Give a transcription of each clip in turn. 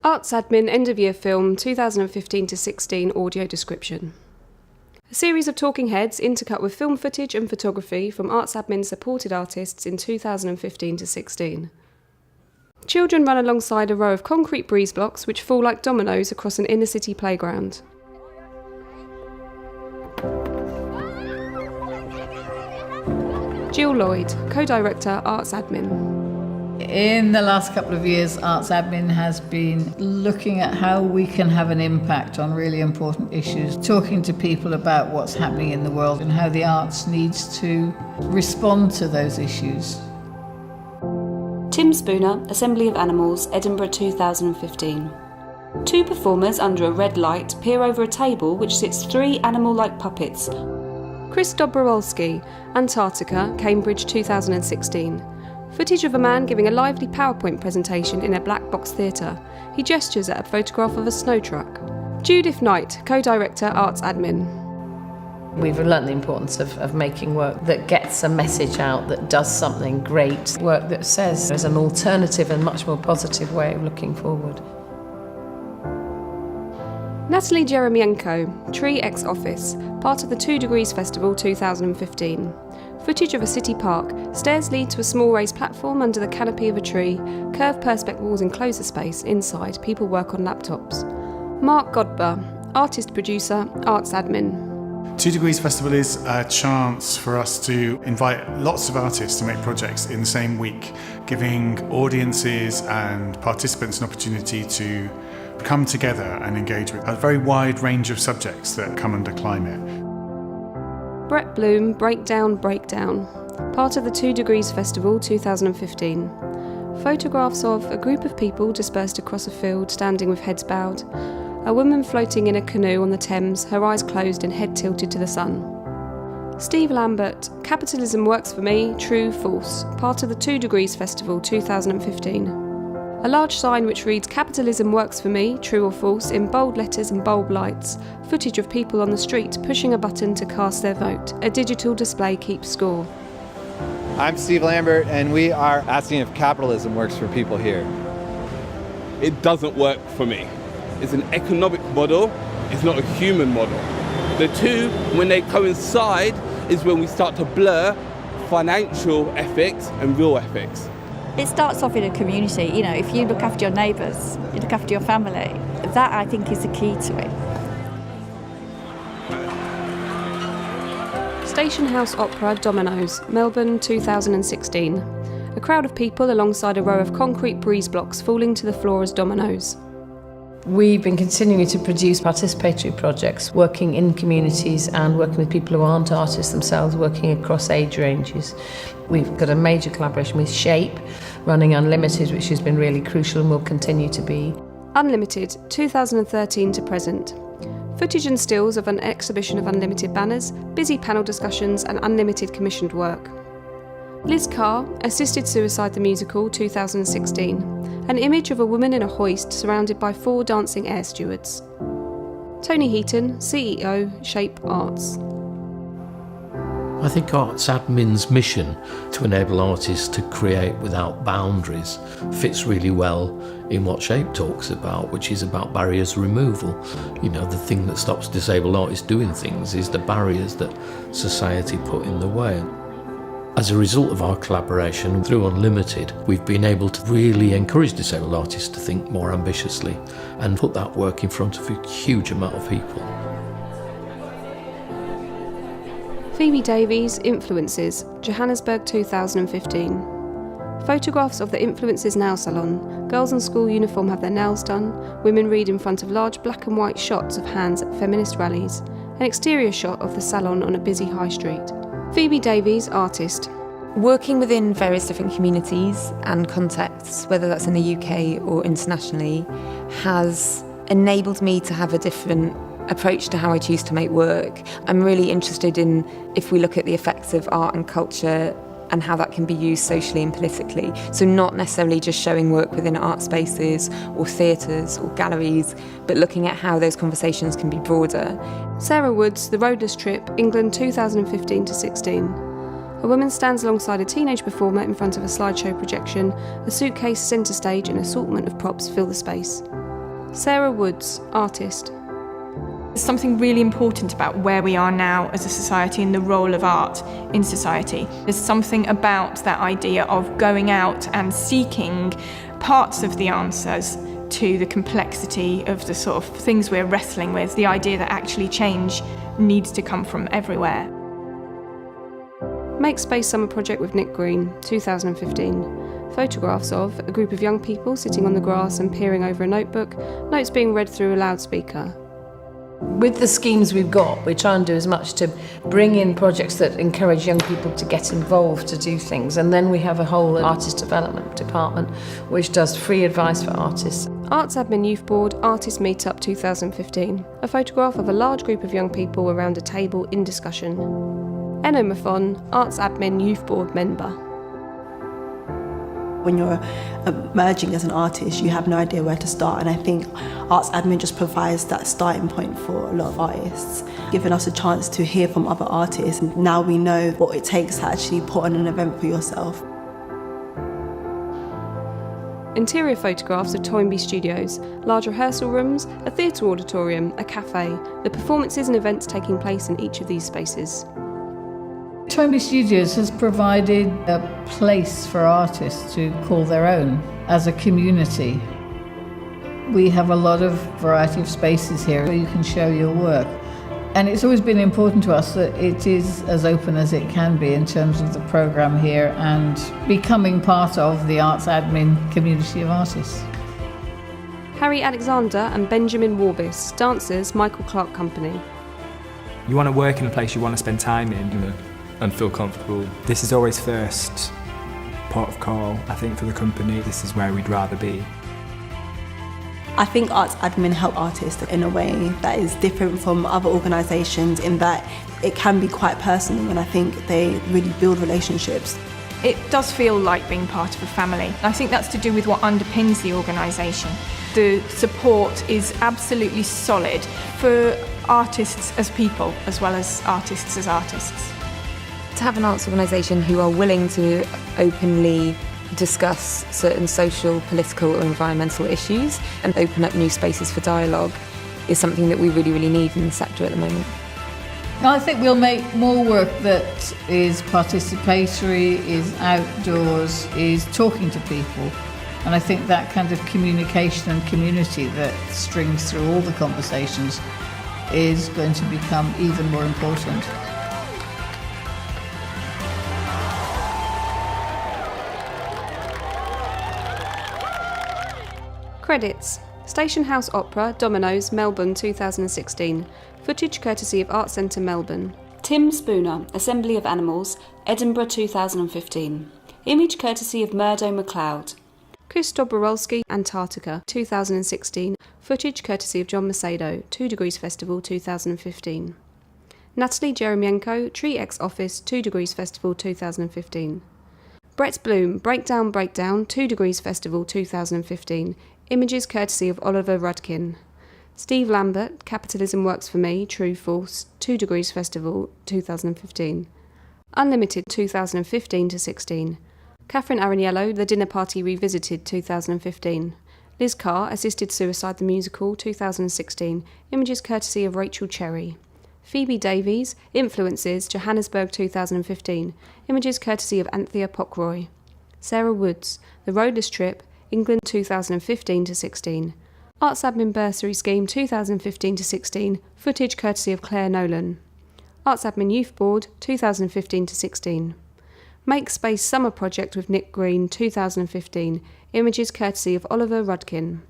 ARTSADMIN End of Year Film 2015-16 Audio Description. A series of talking heads intercut with film footage and photography from ARTSADMIN supported artists in 2015-16. Children run alongside a row of concrete breeze blocks which fall like dominoes across an inner city playground. Jill Lloyd, co-director, ARTSADMIN. In the last couple of years, ARTSADMIN has been looking at how we can have an impact on really important issues, talking to people about what's happening in the world and how the arts needs to respond to those issues. Tim Spooner, Assembly of Animals, Edinburgh 2015. Two performers under a red light peer over a table which sits three animal-like puppets. Chris Dobrowolski, Antarctica, Cambridge 2016. Footage of a man giving a lively PowerPoint presentation in a black box theatre. He gestures at a photograph of a snow truck. Judith Knight, co-director, ARTSADMIN. We've learnt the importance of making work that gets a message out, that does something great, work that says there's an alternative and much more positive way of looking forward. Natalie Jeremienko, Tree X Office, part of the 2 Degrees Festival 2015. Footage of a city park. Stairs lead to a small raised platform under the canopy of a tree. Curved perspex walls enclose the space. Inside, people work on laptops. Mark Godber, artist-producer, ARTSADMIN. 2 Degrees Festival is a chance for us to invite lots of artists to make projects in the same week, giving audiences and participants an opportunity to come together and engage with a very wide range of subjects that come under climate. Brett Bloom, Breakdown, part of the 2 Degrees Festival 2015. Photographs of a group of people dispersed across a field, standing with heads bowed. A woman floating in a canoe on the Thames, her eyes closed and head tilted to the sun. Steve Lambert, Capitalism Works for Me, True, False, part of the 2 Degrees Festival 2015. A large sign which reads Capitalism Works for Me, True or False in bold letters and bulb lights. Footage of people on the street pushing a button to cast their vote. A digital display keeps score. I'm Steve Lambert and we are asking if capitalism works for people here. It doesn't work for me. It's an economic model, it's not a human model. The two, when they coincide, is when we start to blur financial ethics and real ethics. It starts off in a community. You know, if you look after your neighbours, you look after your family, that I think is the key to it. Station House Opera, Dominoes, Melbourne 2016. A crowd of people alongside a row of concrete breeze blocks falling to the floor as dominoes. We've been continuing to produce participatory projects, working in communities and working with people who aren't artists themselves, working across age ranges. We've got a major collaboration with Shape, running Unlimited, which has been really crucial and will continue to be. Unlimited, 2013 to present. Footage and stills of an exhibition of Unlimited banners, busy panel discussions and Unlimited commissioned work. Liz Carr, Assisted Suicide the Musical, 2016. An image of a woman in a hoist surrounded by 4 dancing air stewards. Tony Heaton, CEO, Shape Arts. I think ARTSADMIN's mission to enable artists to create without boundaries fits really well in what Shape talks about, which is about barriers removal. You know, the thing that stops disabled artists doing things is the barriers that society put in the way. As a result of our collaboration through Unlimited, we've been able to really encourage disabled artists to think more ambitiously and put that work in front of a huge amount of people. Phoebe Davies, Influences, Johannesburg 2015. Photographs of the Influences Nail Salon. Girls in school uniform have their nails done. Women read in front of large black and white shots of hands at feminist rallies. An exterior shot of the salon on a busy high street. Phoebe Davies, artist. Working within various different communities and contexts, whether that's in the UK or internationally, has enabled me to have a different approach to how I choose to make work. I'm really interested in, if we look at the effects of art and culture and how that can be used socially and politically. So not necessarily just showing work within art spaces or theatres or galleries, but looking at how those conversations can be broader. Sarah Woods, The Roadless Trip, England 2015-16. A woman stands alongside a teenage performer in front of a slideshow projection. A suitcase, centre stage and assortment of props fill the space. Sarah Woods, artist. There's something really important about where we are now as a society and the role of art in society. There's something about that idea of going out and seeking parts of the answers to the complexity of the sort of things we're wrestling with, the idea that actually change needs to come from everywhere. Make Space Summer Project with Nick Green, 2015. Photographs of a group of young people sitting on the grass and peering over a notebook, notes being read through a loudspeaker. With the schemes we've got, we try and do as much to bring in projects that encourage young people to get involved, to do things. And then we have a whole artist development department which does free advice for artists. ARTSADMIN Youth Board Artist Meetup 2015. A photograph of a large group of young people around a table in discussion. Enomathon, ARTSADMIN Youth Board member. When you're emerging as an artist, you have no idea where to start, and I think ARTSADMIN just provides that starting point for a lot of artists, giving us a chance to hear from other artists. And now we know what it takes to actually put on an event for yourself. Interior photographs of Toynbee Studios, large rehearsal rooms, a theatre auditorium, a cafe, the performances and events taking place in each of these spaces. Toynbee Studios has provided a place for artists to call their own as a community. We have a lot of variety of spaces here where you can show your work. And it's always been important to us that it is as open as it can be in terms of the programme here and becoming part of the ARTSADMIN community of artists. Harry Alexander and Benjamin Warbis, dancers, Michael Clark Company. You want to work in a place you want to spend time in. And feel comfortable. This is always first port of call, I think, for the company. This is where we'd rather be. I think ARTSADMIN help artists in a way that is different from other organisations in that it can be quite personal, and I think they really build relationships. It does feel like being part of a family. I think that's to do with what underpins the organisation. The support is absolutely solid for artists as people as well as artists as artists. To have an arts organisation who are willing to openly discuss certain social, political or environmental issues and open up new spaces for dialogue is something that we really, really need in the sector at the moment. I think we'll make more work that is participatory, is outdoors, is talking to people. And I think that kind of communication and community that strings through all the conversations is going to become even more important. Credits: Station House Opera, Dominoes, Melbourne 2016. Footage courtesy of Arts Centre Melbourne. Tim Spooner, Assembly of Animals, Edinburgh 2015. Image courtesy of Murdo MacLeod. Chris Dobrowolski, Antarctica 2016. Footage courtesy of John Macedo, 2 Degrees Festival 2015. Natalie Jeremienko, Tree X Office, 2 Degrees Festival 2015. Brett Bloom, Breakdown Breakdown, 2 Degrees Festival 2015. Images courtesy of Oliver Rudkin. Steve Lambert, Capitalism Works for Me, True False, 2 Degrees Festival 2015. Unlimited 2015-16. Catherine Araniello, The Dinner Party Revisited 2015. Liz Carr, Assisted Suicide the Musical 2016. Images courtesy of Rachel Cherry. Phoebe Davies, Influences, Johannesburg 2015. Images courtesy of Anthea Pockroy. Sarah Woods, The Roadless Trip, England 2015-16. ARTSADMIN Bursary Scheme 2015-16. Footage courtesy of Claire Nolan. ARTSADMIN Youth Board 2015-16. Make Space Summer Project with Nick Green 2015. Images courtesy of Oliver Rudkin.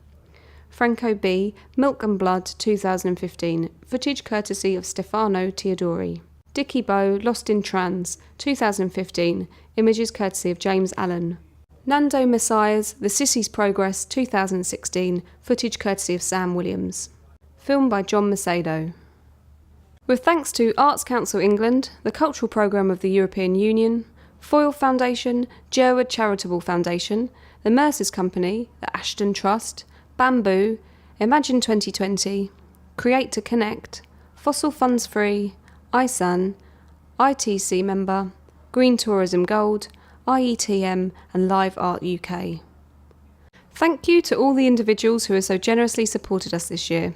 Franco B. Milk and Blood 2015. Footage courtesy of Stefano Teodori. Dickie Bow Lost in Trans 2015. Images courtesy of James Allen. Nando Messiah's The Sissy's Progress 2016. Footage courtesy of Sam Williams. Film by John Macedo. With thanks to Arts Council England, the Cultural Programme of the European Union, Foyle Foundation, Jerwood Charitable Foundation, the Mercers Company, the Ashton Trust, Bamboo, Imagine 2020, Create to Connect, Fossil Funds Free, ISAN, ITC Member, Green Tourism Gold, IETM and Live Art UK. Thank you to all the individuals who have so generously supported us this year.